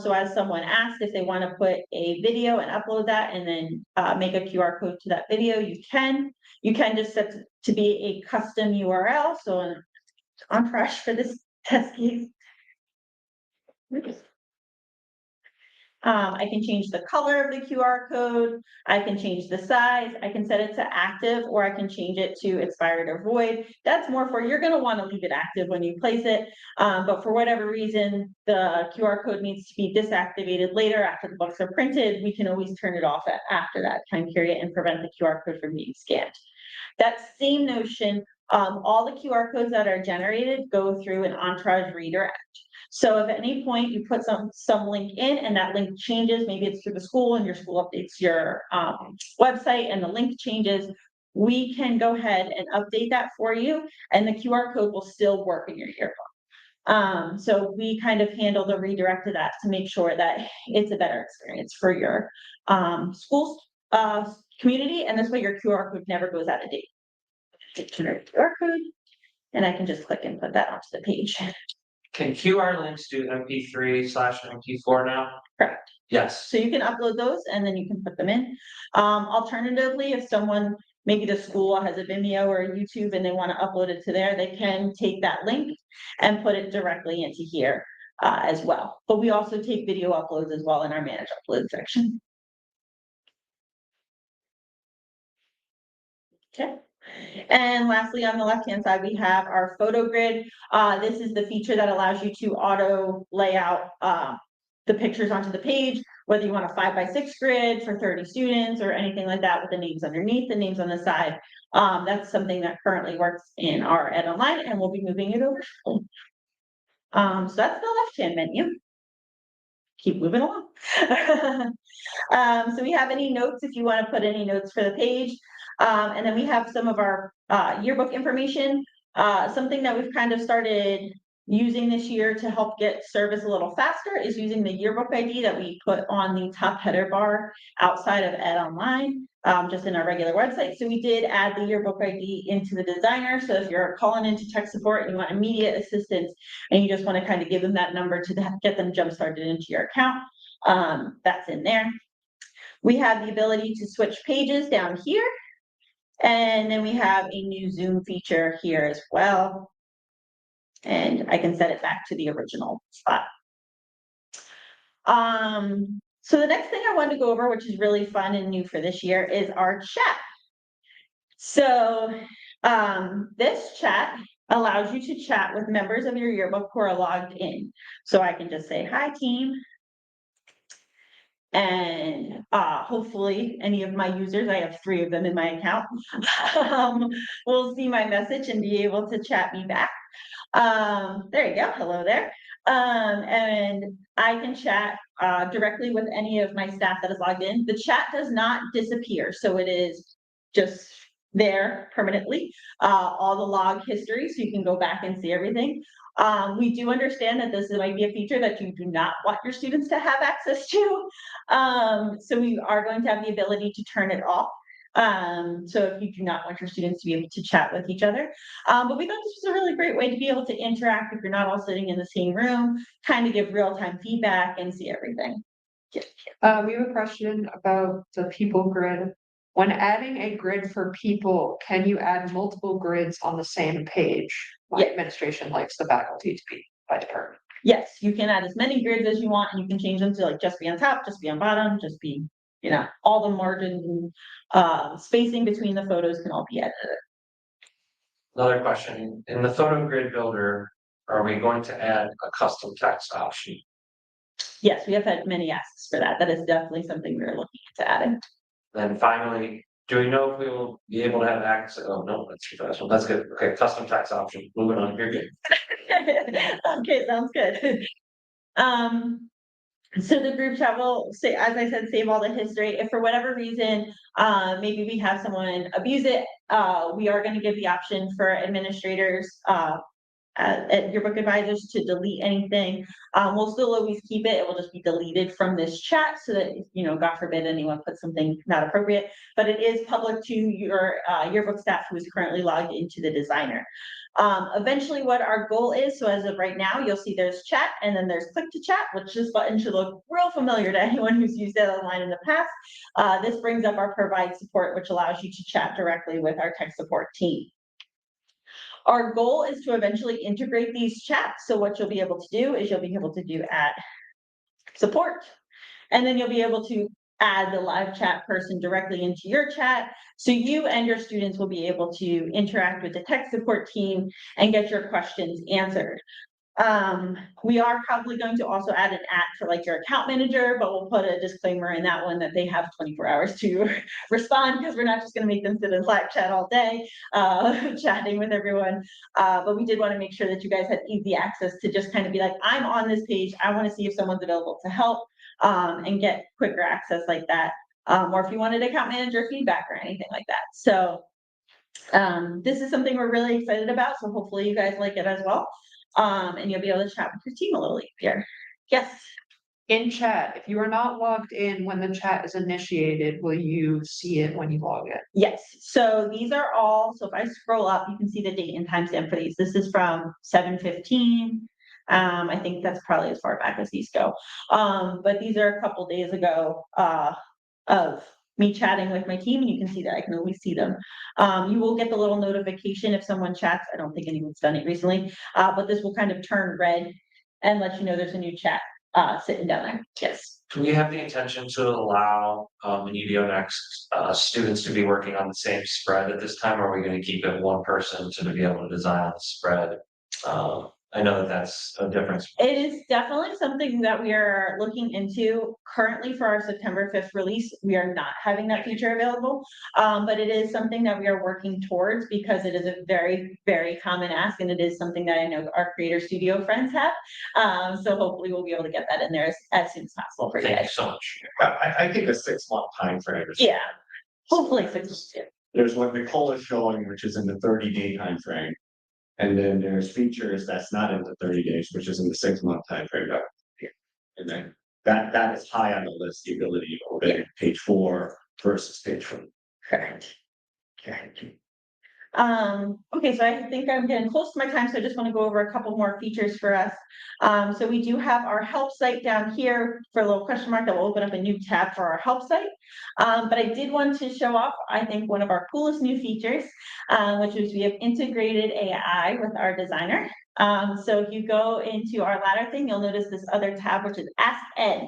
So as someone asked if they want to put a video and upload that and then make a QR code to that video, you can. You can just set to be a custom URL. So an Entourage for this test case. I can change the color of the QR code. I can change the size. I can set it to active, or I can change it to expired or void. That's more for, you're going to want to leave it active when you place it. But for whatever reason, the QR code needs to be disactivated later after the books are printed. We can always turn it off after that time period and prevent the QR code from being scanned. That same notion, all the QR codes that are generated go through an Entourage redirect. So if at any point you put some link in and that link changes, maybe it's through the school and your school updates your website and the link changes, we can go ahead and update that for you, and the QR code will still work in your yearbook. So we kind of handle the redirect of that to make sure that it's a better experience for your school's community, and this way your QR code never goes out of date. Generate QR code, and I can just click and put that onto the page. Can QR links do MP3/MP4 now? Correct. Yes. So you can upload those and then you can put them in. Alternatively, if someone, maybe the school has a Vimeo or a YouTube and they want to upload it to there, they can take that link and put it directly into here as well. But we also take video uploads as well in our manage upload section. Okay. And lastly, on the left-hand side, we have our photo grid. This is the feature that allows you to auto layout the pictures onto the page, whether you want a 5x6 grid for 30 students or anything like that with the names underneath, the names on the side. That's something that currently works in our EDOnline, and we'll be moving it over. So that's the left-hand menu. Keep moving along. So we have any notes if you want to put any notes for the page. And then we have some of our yearbook information. Something that we've kind of started using this year to help get service a little faster is using the yearbook ID that we put on the top header bar outside of EDOnline, just in our regular website. So we did add the yearbook ID into the designer. So if you're calling into tech support and you want immediate assistance and you just want to kind of give them that number to get them jump started into your account, that's in there. We have the ability to switch pages down here. And then we have a new zoom feature here as well. And I can set it back to the original spot. So the next thing I wanted to go over, which is really fun and new for this year, is our chat. So this chat allows you to chat with members of your yearbook who are logged in. So I can just say, hi team. And hopefully any of my users, I have 3 of them in my account, will see my message and be able to chat me back. There you go. Hello there. And I can chat directly with any of my staff that is logged in. The chat does not disappear. So it is just there permanently, all the log history. So you can go back and see everything. We do understand that this might be a feature that you do not want your students to have access to. So we are going to have the ability to turn it off. So if you do not want your students to be able to chat with each other, but we thought this was a really great way to be able to interact if you're not all sitting in the same room, kind of give real-time feedback and see everything. We have a question about the people grid. When adding a grid for people, can you add multiple grids on the same page? My Yeah. administration likes the faculty to be by department. Yes, you can add as many grids as you want, and you can change them to like just be on top, just be on bottom, just be, you know, all the margins and spacing between the photos can all be edited. Another question, in the photo grid builder, are we going to add a custom text option? Yes, we have had many asks for that. That is definitely something we're looking into adding. Then finally, do we know if we will be able to have access? Oh, no, that's too fast. Well, that's good. Okay, custom text option. Moving on, you're good. Okay, sounds good. So the group chat will say, as I said, save all the history. If for whatever reason, maybe we have someone abuse it, we are going to give the option for administrators, at yearbook advisors to delete anything. We'll still always keep it. It will just be deleted from this chat so that, you know, God forbid anyone puts something not appropriate, but it is public to your yearbook staff who is currently logged into the designer. Eventually what our goal is, so as of right now, you'll see there's chat and then there's click to chat, which this button should look real familiar to anyone who's used EDOnline in the past. This brings up our provide support, which allows you to chat directly with our tech support team. Our goal is to eventually integrate these chats. So what you'll be able to do is you'll be able to do add support, and then you'll be able to add the live chat person directly into your chat. So you and your students will be able to interact with the tech support team and get your questions answered. We are probably going to also add an ad for like your account manager, but we'll put a disclaimer in that one that they have 24 hours to respond, because we're not just going to make them sit in Slack chat all day, chatting with everyone. But we did want to make sure that you guys had easy access to just kind of be like, I'm on this page, I want to see if someone's available to help, and get quicker access like that. Or if you wanted account manager feedback or anything like that. So this is something we're really excited about. So hopefully you guys like it as well. And you'll be able to chat with your team a little easier. Yes. In chat, if you are not logged in when the chat is initiated, will you see it when you log in? Yes. So these are all, so if I scroll up, you can see the date and timestamp for these. This is from 7/15. I think that's probably as far back as these go. But these are a couple days ago, of me chatting with my team, and you can see that I can always see them. You will get the little notification if someone chats. I don't think anyone's done it recently, but this will kind of turn red and let you know there's a new chat sitting down there, yes. Do we have the intention to allow, in EDOnext, students to be working on the same spread at this time, or are we gonna keep it one person to be able to design on the spread? I know that that's a difference. It is definitely something that we are looking into. Currently for our September 5th release, we are not having that feature available. But it is something that we are working towards because it is a very, very common ask, and it is something that I know our Creator Studio friends have. So hopefully we'll be able to get that in there as soon as possible for you Thank you guys. so much. I think a 6 month timeframe is. Yeah, hopefully 6 months. There's what Nicole is showing, which is in the 30-day timeframe. And then there's features that's not in the 30 days, which is in the 6 month timeframe. And then that is high on the list, the ability to open page 4 versus page 4. Correct. Correct. Okay, so I think I'm getting close to my time, so I just want to go over a couple more features for us. So we do have our help site down here for a little question mark that will open up a new tab for our help site. But I did want to show off, I think, one of our coolest new features, which is we have integrated AI with our designer. So if you go into our ladder thing, you'll notice this other tab, which is Ask Ed.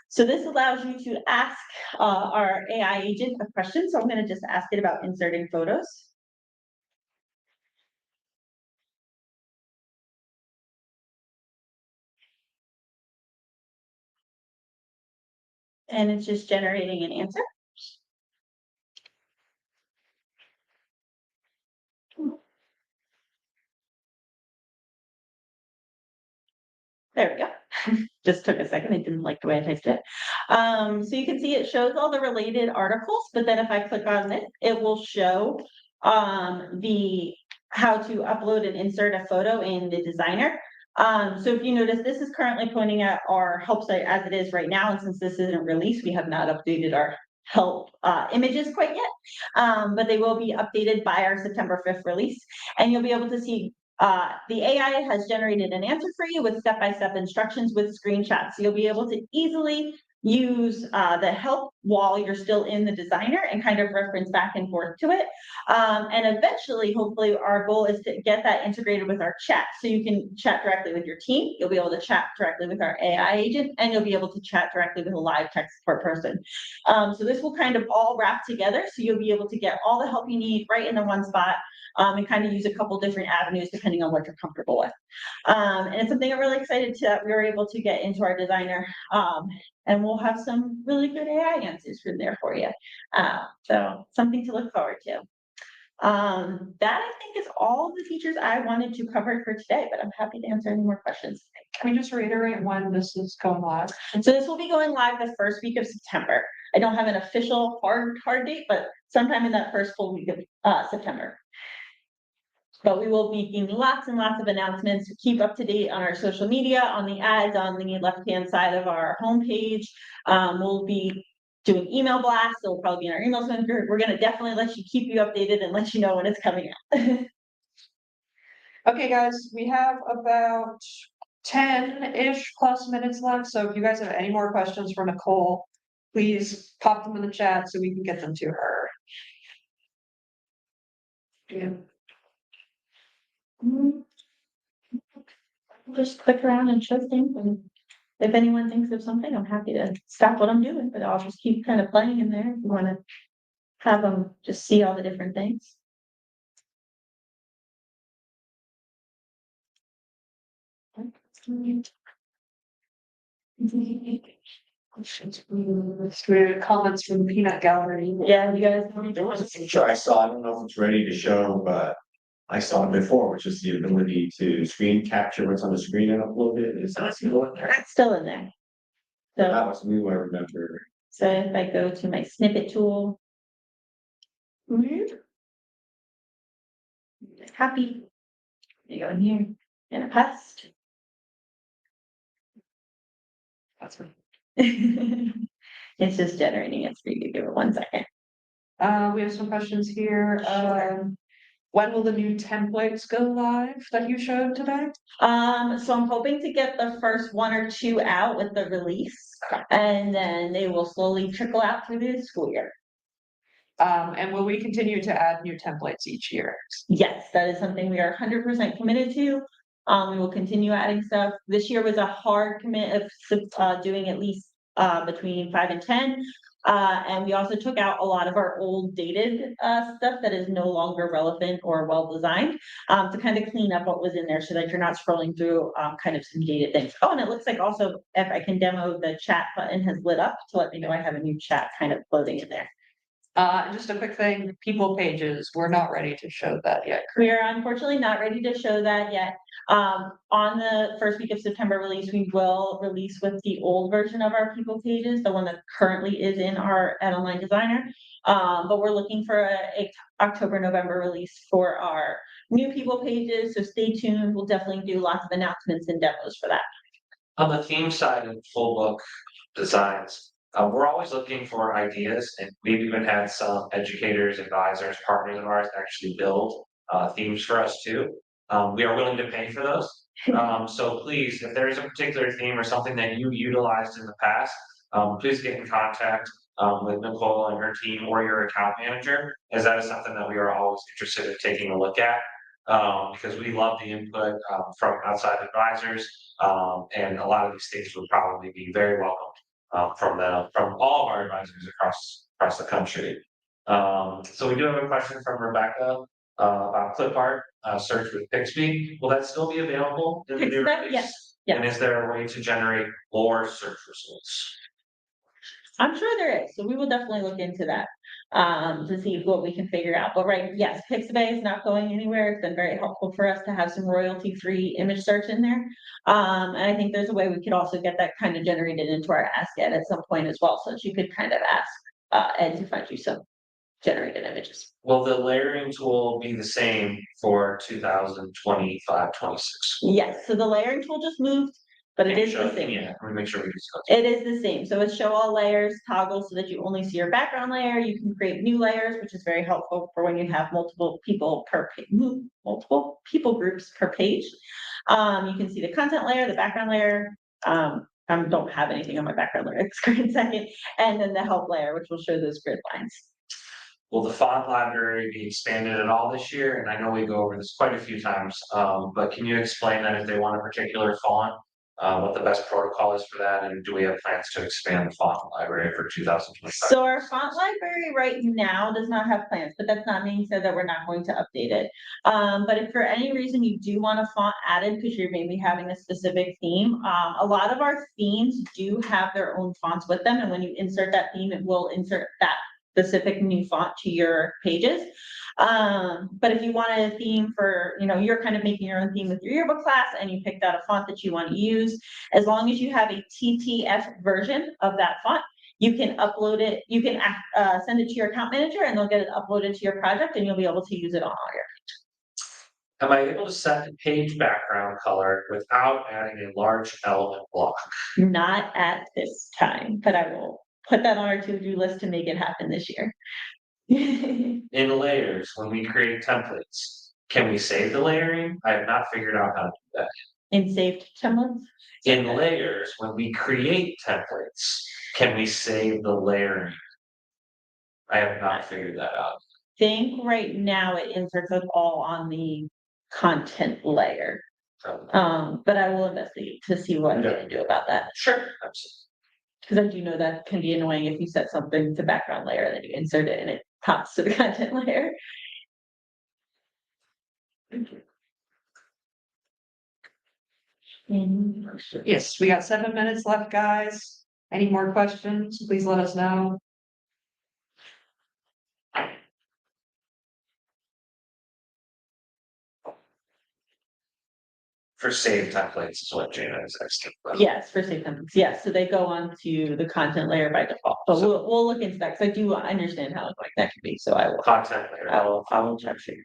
So this allows you to ask our AI agent a question. So I'm going to just ask it about inserting photos. And it's just generating an answer. There we go. Just took a second. I didn't like the way I typed it. So you can see it shows all the related articles, but then if I click on it, it will show the how to upload and insert a photo in the designer. So if you notice, this is currently pointing at our help site as it is right now. And since this isn't released, we have not updated our help images quite yet, but they will be updated by our September 5th release. And you'll be able to see the AI has generated an answer for you with step-by-step instructions with screenshots. So you'll be able to easily use the help while you're still in the designer and kind of reference back and forth to it. And eventually, hopefully, our goal is to get that integrated with our chat. So you can chat directly with your team, you'll be able to chat directly with our AI agent, and you'll be able to chat directly with a live tech support person. So this will kind of all wrap together. So you'll be able to get all the help you need right in the one spot, and kind of use a couple different avenues depending on what you're comfortable with. And it's something I'm really excited that we were able to get into our designer. And we'll have some really good AI answers from there for you. So something to look forward to. That I think is all the features I wanted to cover for today, but I'm happy to answer any more questions. Can we just reiterate when this is going live? So this will be going live the first week of September. I don't have an official hard date, but sometime in that first full week of September. But we will be making lots and lots of announcements to keep up to date on our social media, on the ads, on the left-hand side of our homepage. We'll be doing email blasts. So we'll probably be in our email center. We're going to definitely let you keep you updated and let you know when it's coming out. Okay, guys, we have about 10-ish plus minutes left. So if you guys have any more questions for Nicole, please pop them in the chat so we can get them to her. Yeah. Just click around and show things, and if anyone thinks of something, I'm happy to stop what I'm doing, but I'll just keep kind of playing in there if you want to have them just see all the different things. Comments from the peanut gallery. Yeah, you guys. There was a feature I saw, I don't know if it's ready to show, but I saw it before, which is the ability to screen capture what's on the screen and upload it. Is that still in there? That's still in there. So, That was new, I remember. so if I go to my snippet tool. Happy. You go in here and a pest. That's right. It's just generating its preview. Give it 1 second. We have some questions here. When will the new templates go live that you showed today? So I'm hoping to get the first 1 or 2 out with the release, and then they will slowly trickle out through the school year. And will we continue to add new templates each year? Yes, that is something we are 100% committed to. We will continue adding stuff. This year was a hard commit of doing at least between 5 and 10. And we also took out a lot of our old dated stuff that is no longer relevant or well designed to kind of clean up what was in there so that you're not scrolling through kind of some dated things. Oh, and it looks like also if I can demo, the chat button has lit up to let me know I have a new chat kind of floating in there. And just a quick thing, people pages, we're not ready to show that yet. We are unfortunately not ready to show that yet. On the first week of September release, we will release with the old version of our people pages, the one that currently is in our EDOnline designer. But we're looking for a October, November release for our new people pages. So stay tuned. We'll definitely do lots of announcements and demos for that. On the theme side of full book designs, we're always looking for ideas, and we've even had some educators, advisors, partners of ours actually build themes for us too. We are willing to pay for those. So please, if there is a particular theme or something that you utilized in the past, please get in contact with Nicole and her team or your account manager, as that is something that we are always interested in taking a look at. Because we love the input from outside advisors, and a lot of these things would probably be very welcome from all of our advisors across the country. So we do have a question from Rebecca about clip art search with Pixby. Will that still be available in the new Pixby? release? Yes. Yes. And is there a way to generate more search results? I'm sure there is, so we will definitely look into that to see what we can figure out. But right, yes, Pixabay is not going anywhere. It's been very helpful for us to have some royalty-free image search in there. And I think there's a way we could also get that kind of generated into our Ask Ed at some point as well, so that you could kind of ask Ed to find you some generated images. Will the layering tool be the same for 2025-26? Yes, so the layering tool just moved, but it is the same. Yeah, let me make sure we discuss. It is the same. So it's show all layers, toggle so that you only see your background layer. You can create new layers, which is very helpful for when you have multiple people groups per page. You can see the content layer, the background layer. I don't have anything on my background layer. It's great in second. And then the help layer, which will show those grid lines. Will the font library be expanded at all this year? And I know we go over this quite a few times, but can you explain that if they want a particular font, what the best protocol is for that? And do we have plans to expand the font library for 2025? So our font library right now does not have plans, but that's not meaning so that we're not going to update it. But if for any reason you do want a font added because you're maybe having a specific theme, a lot of our themes do have their own fonts with them. And when you insert that theme, it will insert that specific new font to your pages. But if you want a theme for, you're kind of making your own theme with your yearbook class and you picked out a font that you want to use, as long as you have a TTF version of that font, you can upload it, you can send it to your account manager and they'll get it uploaded to your project and you'll be able to use it on all your pages. Am I able to set the page background color without adding a large element block? Not at this time, but I will put that on our to-do list to make it happen this year. In layers, when we create templates, can we save the layering? I have not figured out how to do that. In saved templates? In layers, when we create templates, can we save the layering? I have not figured that out. I think right now it inserts it all on the content layer. But I will investigate to see what I'm gonna do about that. Sure, absolutely. Because I do know that can be annoying if you set something to background layer and then you insert it and it pops to the content layer. Yes, we got 7 minutes left, guys. Any more questions? Please let us know. For save templates is what Jana is asking about. Yes, for safe templates. Yes, so they go on to the content layer by default, but we'll look into that because I do understand how like that can be. So I will. Content layer. I will check for you.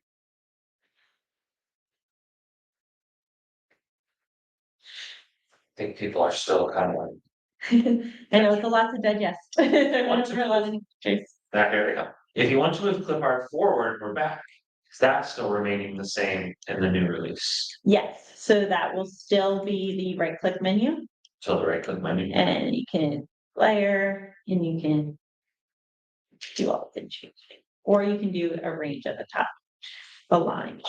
I think people are still kind of like, I know it's a lot to digest. here we go. If you want to move clip art forward, we're back. Is that still remaining the same in the new release? Yes, so that will still be the right click menu. So the right click menu. And you can layer and you can do all the changes. Or you can do arrange at the top, align.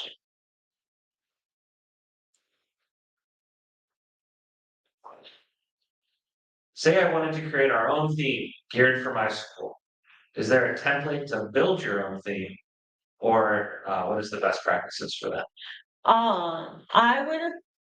say I wanted to create our own theme geared for my school. Is there a template to build your own theme? Or what is the best practices for that? I would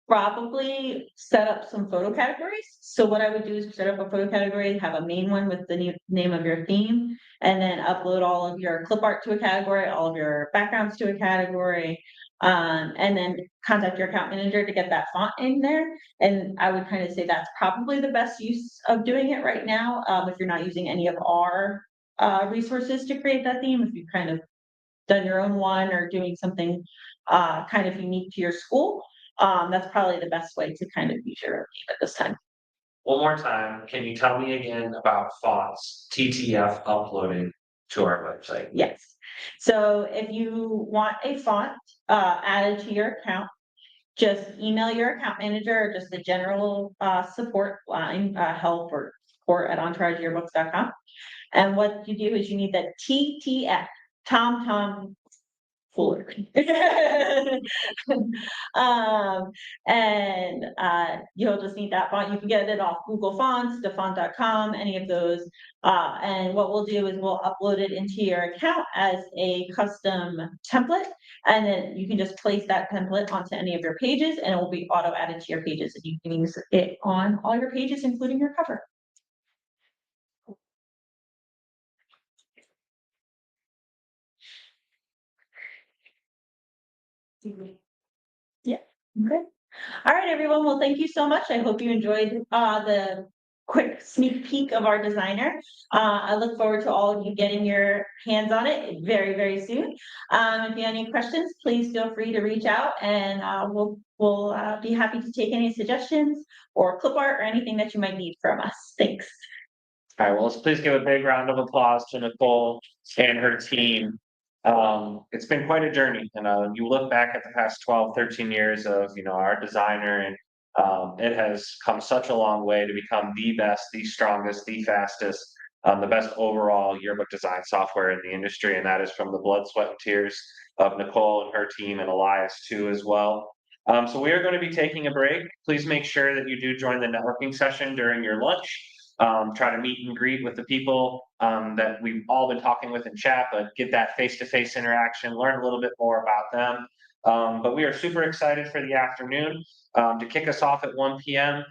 probably set up some photo categories. So what I would do is set up a photo category, have a main one with the name of your theme, and then upload all of your clip art to a category, all of your backgrounds to a category. And then contact your account manager to get that font in there. And I would kind of say that's probably the best use of doing it right now. If you're not using any of our resources to create that theme, if you kind of done your own one or doing something kind of unique to your school, that's probably the best way to kind of use your own theme at this time. One more time, can you tell me again about fonts, TTF uploading to our website? Yes. So if you want a font added to your account, just email your account manager or just the general support line, help or support at entourageyearbooks.com. And what you do is you need the TTF, Tom foolery. And you'll just need that font. You can get it off Google Fonts, defont.com, any of those. And what we'll do is we'll upload it into your account as a custom template. And then you can just place that template onto any of your pages and it will be auto added to your pages. And you can use it on all your pages, including your cover. Yeah, okay. All right, everyone. Well, thank you so much. I hope you enjoyed the quick sneak peek of our designer. I look forward to all of you getting your hands on it very, very soon. If you have any questions, please feel free to reach out and we'll be happy to take any suggestions or clip art or anything that you might need from us. Thanks. All right, well, let's please give a big round of applause to Nicole and her team. It's been quite a journey, and you look back at the past 12, 13 years of, our designer, and it has come such a long way to become the best, the strongest, the fastest, the best overall yearbook design software in the industry, and that is from the blood, sweat, and tears of Nicole and her team, and Elias too as well. So we are going to be taking a break. Please make sure that you do join the networking session during your lunch. Try to meet and greet with the people that we've all been talking with in chat, but get that face-to-face interaction, learn a little bit more about them. But we are super excited for the afternoon. To kick us off at 1 p.m.,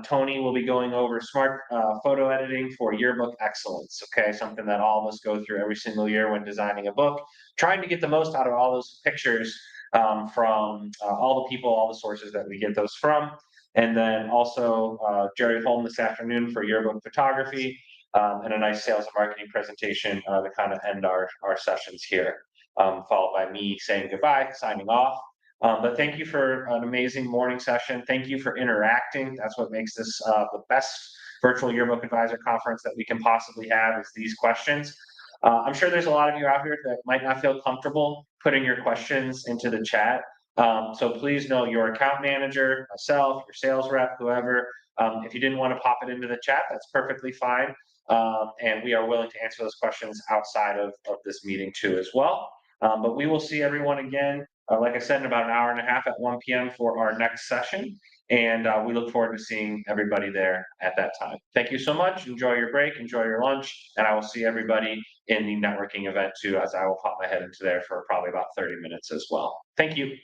Tony will be going over smart photo editing for yearbook excellence, okay? Something that all of us go through every single year when designing a book, trying to get the most out of all those pictures from all the people, all the sources that we get those from. And then also Jerry Holm this afternoon for yearbook photography, and a nice sales and marketing presentation to kind of end our sessions here, followed by me saying goodbye, signing off. But thank you for an amazing morning session. Thank you for interacting. That's what makes this the best virtual yearbook advisor conference that we can possibly have, is these questions. I'm sure there's a lot of you out here that might not feel comfortable putting your questions into the chat. So please know your account manager, myself, your sales rep, whoever, if you didn't want to pop it into the chat, that's perfectly fine. And we are willing to answer those questions outside of this meeting too as well. But we will see everyone again, like I said, in about an hour and a half at 1 p.m. for our next session. And we look forward to seeing everybody there at that time. Thank you so much. Enjoy your break, enjoy your lunch, and I will see everybody in the networking event too, as I will pop my head into there for probably about 30 minutes as well. Thank you.